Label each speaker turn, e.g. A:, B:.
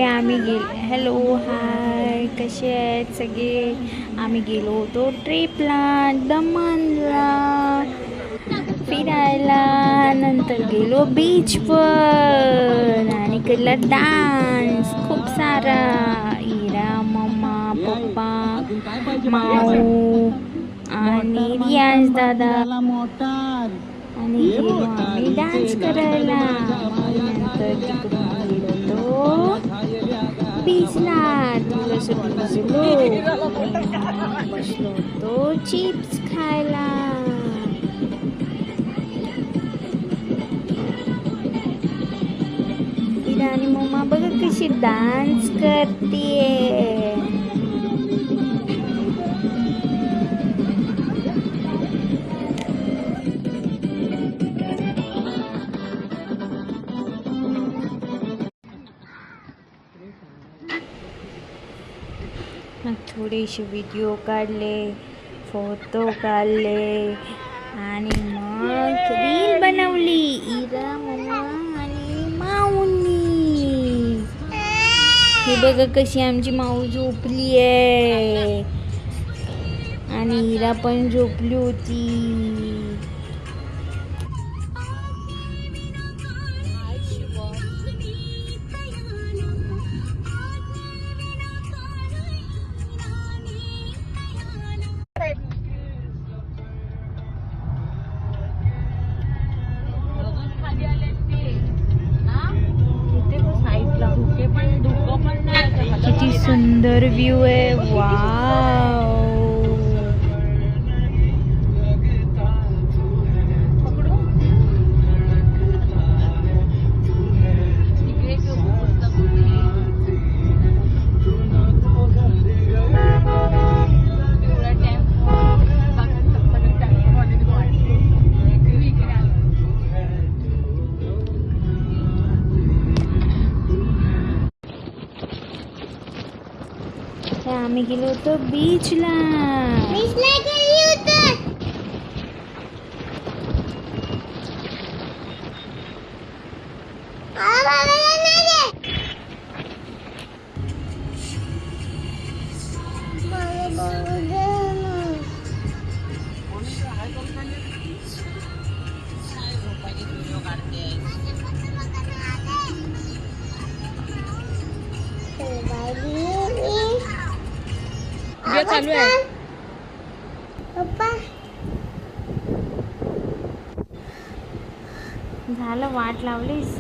A: Hello hi, कसे आहेत सगळे. आम्ही गेलो होतो ट्रिपला, दमनला फिरायला. नंतर गेलो बीचवर आणि केला डान्स खूप सारा. इरा, मम्मा, पप्पा, माऊ आणि रियाज दादा आणि गेलो आम्ही डान्स करायला. नंतर तिकडून गेलो बीचला, थोडंसं भिजलो, बसलो होतो चिप्स खायला. आणि मम्मा बघा कशी डान्स करते. थोडेसे व्हिडिओ काढले, फोटो काढले आणि मग रील बनवली. इरा, मम्मा आणि माऊनी. हे बघा कशी आमची माऊ झोपली आहे आणि इरा पण झोपली होती. किती सुंदर व्ह्यू आहे. वाव. आम्ही गेलो होतो बीचला. गेली होतो. चालू आहे पप्पा. झालं, वाट लावलीस.